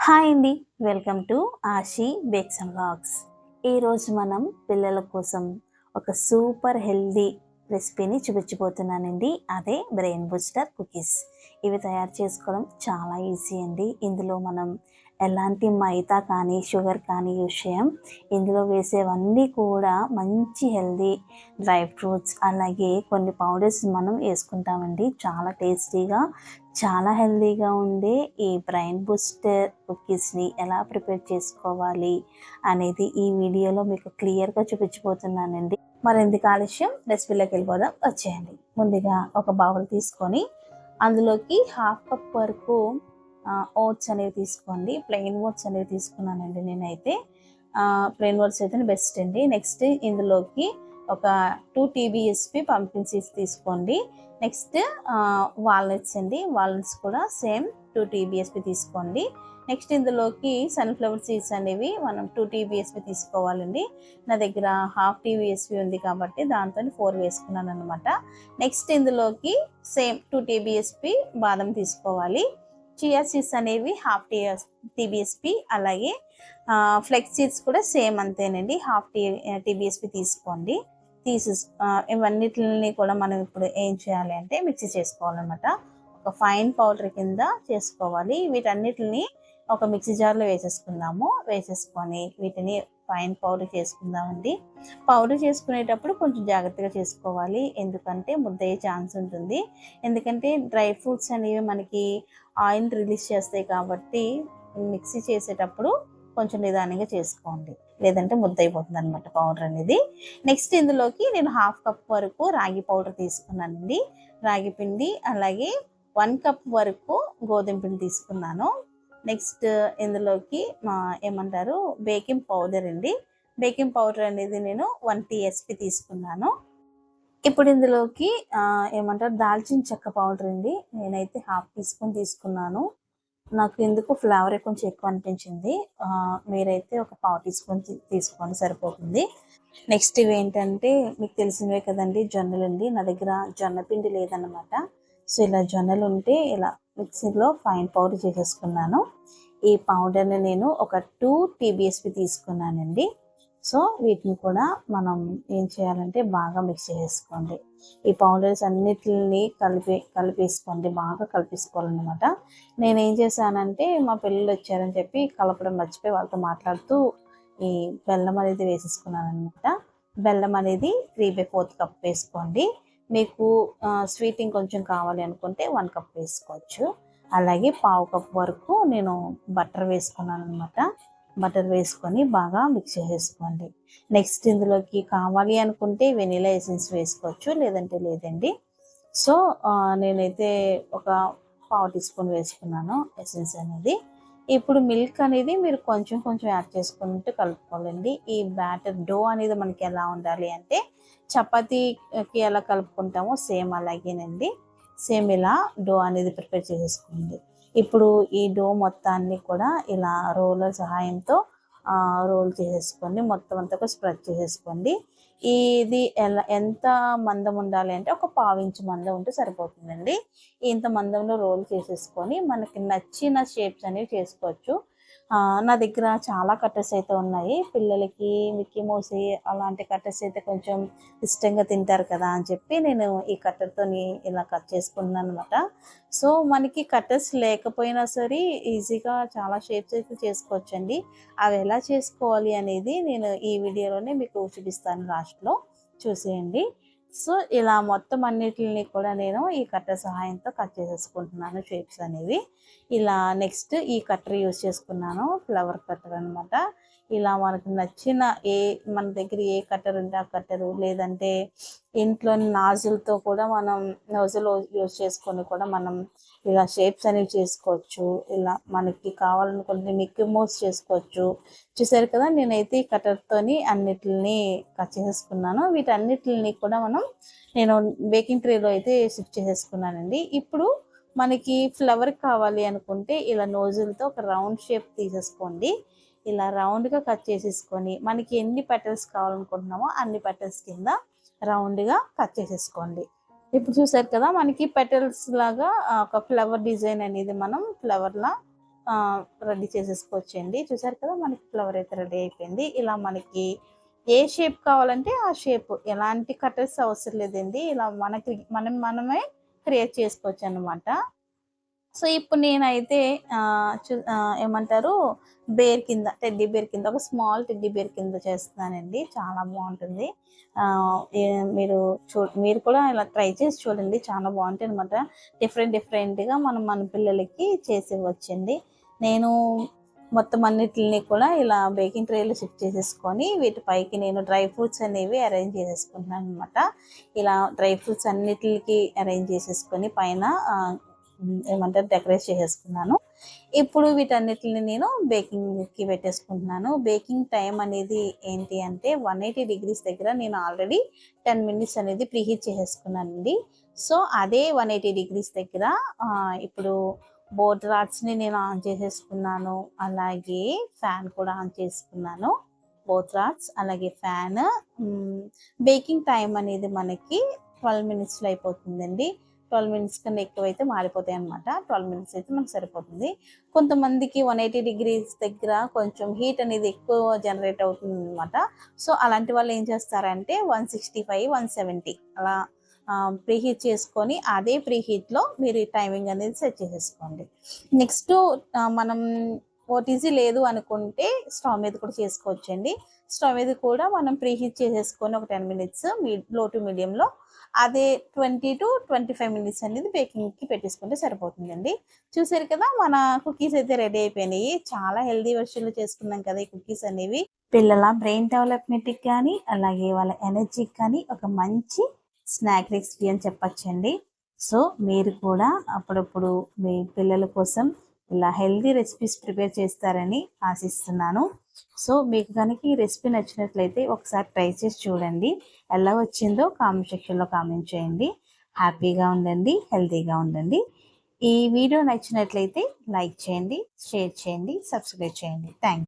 Hi అండి. Welcome to Ashi bakes and vlogs. ఈరోజు మనం పిల్లల కోసం ఒక సూపర్ హెల్దీ రెసిపీని చూపించబోతున్నానండి. అదే బ్రెయిన్ బూస్టర్ కుకీస్. ఇవి తయారు చేసుకోవడం చాలా ఈజీ అండి. ఇందులో మనం ఎలాంటి మైదా కానీ షుగర్ కానీ యూజ్ చేయం. ఇందులో వేసేవన్నీ కూడా మంచి హెల్దీ డ్రై ఫ్రూట్స్ అలాగే కొన్ని పౌడర్స్ మనం వేసుకుంటామండి. చాలా టేస్టీగా చాలా హెల్తీగా ఉండే ఈ బ్రెయిన్ బూస్టర్ కుకీస్ని ఎలా ప్రిపేర్ చేసుకోవాలి అనేది ఈ వీడియోలో మీకు క్లియర్గా చూపించబోతున్నానండి. మరెందుకు ఆలస్యం, రెసిపీలోకి వెళ్ళిపోదాం, వచ్చేయండి. ముందుగా ఒక బౌల్ తీసుకొని అందులోకి హాఫ్ కప్ వరకు ఓట్స్ అనేవి తీసుకోండి. ప్లెయిన్ ఓట్స్ అనేవి తీసుకున్నానండి నేనైతే. ప్లెయిన్ ఓట్స్ అయితే బెస్ట్ అండి. నెక్స్ట్ ఇందులోకి ఒక 2 TBSP పంపిన్ సీడ్స్ తీసుకోండి. నెక్స్ట్ వాల్నట్స్ అండి. వాల్నట్స్ కూడా సేమ్ 2 TBSP తీసుకోండి. నెక్స్ట్ ఇందులోకి సన్ఫ్లవర్ సీడ్స్ అనేవి మనం 2 TBSP తీసుకోవాలండి. నా దగ్గర హాఫ్ TBSP ఉంది కాబట్టి దాంతో 4 వేసుకున్నాను అనమాట. నెక్స్ట్ ఇందులోకి సేమ్ 2 TBSP బాదం తీసుకోవాలి. చియా సీడ్స్ అనేవి హాఫ్ TBSP, అలాగే ఫ్లెక్స్ సీడ్స్ కూడా సేమ్ అంతేనండి, హాఫ్ TBSP తీసుకోండి. ఇవన్నిటిని కూడా మనం ఇప్పుడు ఏం చేయాలి అంటే మిక్సీ చేసుకోవాలన్నమాట. ఒక ఫైన్ పౌడర్ కింద చేసుకోవాలి. వీటన్నిటిని ఒక మిక్సీ జార్లో వేసేసుకొని వీటిని ఫైన్ పౌడర్ చేసుకుందామండి. పౌడర్ చేసుకునేటప్పుడు కొంచెం జాగ్రత్తగా చేసుకోవాలి, ఎందుకంటే ముద్దయ్యే ఛాన్స్ ఉంటుంది. ఎందుకంటే డ్రై ఫ్రూట్స్ అనేవి మనకి ఆయిల్ రిలీజ్ చేస్తాయి కాబట్టి మిక్సీ చేసేటప్పుడు కొంచెం నిదానంగా చేసుకోండి, లేదంటే ముద్దయిపోతుంది అనమాట పౌడర్ అనేది. నెక్స్ట్ ఇందులోకి నేను హాఫ్ కప్ వరకు రాగి పౌడర్ తీసుకున్నానండి. రాగి పిండి, అలాగే 1 కప్ వరకు గోధుమ పిండి తీసుకున్నాను. నెక్స్ట్ ఇందులోకి ఏమంటారు బేకింగ్ పౌడర్ అండి. బేకింగ్ పౌడర్ అనేది నేను 1 TSP తీసుకున్నాను. ఇప్పుడు ఇందులోకి ఏమంటారు దాల్చిన చెక్క పౌడర్ అండి. నేనైతే హాఫ్ టీ స్పూన్ తీసుకున్నాను. నాకు ఎందుకు ఫ్లేవర్ కొంచెం ఎక్కువ అనిపించింది. మీరైతే ఒక పావు టీ స్పూన్ తీసుకోండి, సరిపోతుంది. నెక్స్ట్ ఇవి ఏంటంటే మీకు తెలిసినవే కదండి, జొన్నలండి. నా దగ్గర జొన్న పిండి లేదన్నమాట. సో ఇలా జొన్నలు ఉంటే ఇలా మిక్సీలో ఫైన్ పౌడర్ చేసేసుకున్నాను. ఈ పౌడర్ని నేను ఒక 2 TBSP తీసుకున్నానండి. సో వీటిని కూడా మనం ఏం చేయాలంటే బాగా మిక్స్ చేసేసుకోండి. ఈ పౌడర్స్ అన్నిటిని కలిపేసుకోండి, బాగా కలిపేసుకోవాలన్నమాట. నేను ఏం చేశానంటే మా పిల్లలు వచ్చారని చెప్పి కలపడం మర్చిపోయి వాళ్ళతో మాట్లాడుతూ ఈ బెల్లం అనేది వేసేసుకున్నాను అనమాట. బెల్లం అనేది 3/4 కప్ వేసుకోండి. మీకు స్వీట్ ఇంకొంచెం కావాలి అనుకుంటే 1 కప్ వేసుకోవచ్చు. అలాగే పావు కప్ వరకు నేను బటర్ వేసుకున్నాను అనమాట. బటర్ వేసుకొని బాగా మిక్స్ చేసేసుకోండి. నెక్స్ట్ ఇందులోకి కావాలి అనుకుంటే వెనిలా ఎసెన్స్ వేసుకోవచ్చు, లేదంటే లేదండి. సో నేనైతే ఒక పావు టీ స్పూన్ వేసుకున్నాను ఎసెన్స్ అనేది. ఇప్పుడు మిల్క్ అనేది మీరు కొంచెం కొంచెం యాడ్ చేసుకుంటూ కలుపుకోవాలండి. ఈ బ్యాటర్ డో అనేది మనకి ఎలా ఉండాలి అంటే చపాతీకి ఎలా కలుపుకుంటామో సేమ్ అలాగేనండి. సేమ్ ఇలా డో అనేది ప్రిపేర్ చేసేసుకోండి. ఇప్పుడు ఈ డో మొత్తాన్ని కూడా ఇలా రోలర్ సహాయంతో రోల్ చేసేసుకోండి. మొత్తం అంతా స్ప్రెడ్ చేసేసుకోండి. ఇది ఎంత మందం ఉండాలి అంటే ఒక 1/2 ఇంచు మందం ఉంటే సరిపోతుందండి. ఇంత మందంలో రోల్ చేసేసుకొని మనకి నచ్చిన షేప్స్ అనేవి చేసుకోవచ్చు. నా దగ్గర చాలా కట్టర్స్ అయితే ఉన్నాయి. పిల్లలకి మిక్కీ మౌస్ అలాంటి కట్టర్స్ అయితే కొంచెం ఇష్టంగా తింటారు కదా అని చెప్పి నేను ఈ కట్టర్తోని ఇలా కట్ చేసుకున్నాను అనమాట. సో మనకి కట్టర్స్ లేకపోయినా సరే ఈజీగా చాలా షేప్స్ అయితే చేసుకోవచ్చండి. అవి ఎలా చేసుకోవాలి అనేది నేను ఈ వీడియోలోనే మీకు చూపిస్తాను, లాస్ట్లో చూసేయండి. సో ఇలా మొత్తం అన్నిటిని కూడా నేను ఈ కట్టర్ సహాయంతో కట్ చేసేసుకుంటున్నాను షేప్స్ అనేవి. ఇలా నెక్స్ట్ ఈ కట్టర్ యూజ్ చేసుకున్నాను, ఫ్లవర్ కట్టర్ అనమాట. ఇలా మనకు నచ్చిన మన దగ్గర ఏ కట్టర్ ఉంటే ఆ కట్టరు, లేదంటే ఇంట్లోని నాజులతో కూడా మనం నోజుల్ యూజ్ చేసుకొని కూడా మనం ఇలా షేప్స్ అనేవి చేసుకోవచ్చు. ఇలా మనకి కావాలనుకుంటే మిక్కీ మౌస్ చేసుకోవచ్చు. చూసారు కదా, నేనైతే ఈ కట్టర్తోని అన్నిటిని కట్ చేసేసుకున్నాను. వీటన్నిటిని కూడా నేను బేకింగ్ ట్రేలో అయితే షిఫ్ట్ చేసేసుకున్నానండి. ఇప్పుడు మనకి ఫ్లవర్ కావాలి అనుకుంటే ఇలా నోజులతో ఒక రౌండ్ షేప్ తీసేసుకోండి. ఇలా రౌండ్గా కట్ చేసేసుకొని మనకి ఎన్ని పెటల్స్ కావాలనుకుంటున్నామో అన్ని పెటల్స్ కింద రౌండ్గా కట్ చేసేసుకోండి. ఇప్పుడు చూసారు కదా, మనకి పెటల్స్ లాగా ఒక ఫ్లవర్ డిజైన్ అనేది మనం ఫ్లవర్లా రెడీ చేసేసుకోవచ్చండి. చూసారు కదా మనకి ఫ్లవర్ అయితే రెడీ అయిపోయింది. ఇలా మనకి ఏ షేప్ కావాలంటే ఆ షేప్, ఎలాంటి కటర్స్ అవసరం లేదండి. ఇలా మనమే క్రియేట్ చేసుకోవచ్చు అనమాట. సో, ఇప్పుడు నేనైతే ఏమంటారు, బేర్ కింద, టెడ్డీ బేర్ కింద, ఒక స్మాల్ టెడ్డీ బేర్ కింద చేస్తున్నానండి. చాలా బాగుంటుంది. ఆహ్, ఏ మీరు మీరు కూడా ఇలా ట్రై చేసి చూడండి. చాలా బాగుంటాయనమాట. డిఫరెంట్‌గా మనం మన పిల్లలకి చేసివ్వచ్చండి. నేను మొత్తం అన్నిటిని కూడా ఇలా బేకింగ్ ట్రేలో షిఫ్ట్ చేసేసుకొని, వీటి పైకి నేను డ్రై ఫ్రూట్స్ అనేవి అరేంజ్ చేసేసుకుంటున్నాననమాట. ఇలా డ్రై ఫ్రూట్స్ అన్నిటికి అరేంజ్ చేసేసుకొని పైన ఏమంటారు, డెకరేట్ చేసేసుకున్నాను. ఇప్పుడు వీటన్నిటిని నేను బేకింగ్‌కి పెట్టేసుకుంటున్నాను. బేకింగ్ టైం అనేది ఏంటి అంటే 180 డిగ్రీస్ దగ్గర నేను ఆల్రెడీ 10 మినిట్స్ అనేది ప్రీహీట్ చేసేసుకున్నానండి. సో, అదే 180 డిగ్రీస్ దగ్గర ఇప్పుడు బోర్డ్ రాడ్స్‌ని నేను ఆన్ చేసేసుకున్నాను. అలాగే ఫ్యాన్ కూడా ఆన్ చేసుకున్నాను. బోత్ రాడ్స్ అలాగే ఫ్యాన్. బేకింగ్ టైం అనేది మనకి 12 మినిట్స్‌లో అయిపోతుందండి. 12 మినిట్స్ కన్నా ఎక్కువైతే మాడిపోతాయి అనమాట. 12 మినిట్స్ అయితే మనకు సరిపోతుంది. కొంతమందికి 180 డిగ్రీస్ దగ్గర కొంచెం హీట్ అనేది ఎక్కువ జనరేట్ అవుతుందనమాట. సో, అలాంటి వాళ్ళు ఏం చేస్తారంటే 165, 170 అలా ప్రీహీట్ చేసుకొని, అదే ప్రీహీట్‌లో మీరు ఈ టైమింగ్ అనేది సెట్ చేసేసుకోండి. నెక్స్ట్ మనం ఓటీజీ లేదు అనుకుంటే స్టవ్ మీద కూడా చేసుకోవచ్చండి. స్టవ్ మీద కూడా మనం ప్రీహీట్ చేసేసుకొని ఒక 10 మినిట్స్ లో టు మీడియంలో, అదే 20-25 మినిట్స్ అనేది బేకింగ్‌కి పెట్టేసుకుంటే సరిపోతుందండి. చూసారు కదా మన కుకీస్ అయితే రెడీ అయిపోయినాయి. చాలా హెల్తీ వెర్షన్‌లో చేసుకున్నాం కదా ఈ కుకీస్ అనేవి. పిల్లల బ్రెయిన్ డెవలప్‌మెంట్‌కి కానీ, అలాగే వాళ్ళ ఎనర్జీకి కానీ ఒక మంచి స్నాక్ రెసిపీ అని చెప్పొచ్చండి. సో, మీరు కూడా అప్పుడప్పుడు మీ పిల్లల కోసం ఇలా హెల్తీ రెసిపీస్ ప్రిపేర్ చేస్తారని ఆశిస్తున్నాను. సో, మీకు కనుక ఈ రెసిపీ నచ్చినట్లయితే ఒకసారి ట్రై చేసి చూడండి. ఎలా వచ్చిందో కామెంట్ సెక్షన్‌లో కామెంట్ చేయండి. హ్యాపీగా ఉండండి, హెల్తీగా ఉండండి. ఈ వీడియో నచ్చినట్లయితే లైక్ చేయండి, షేర్ చేయండి, సబ్స్క్రైబ్ చేయండి. థాంక్స్.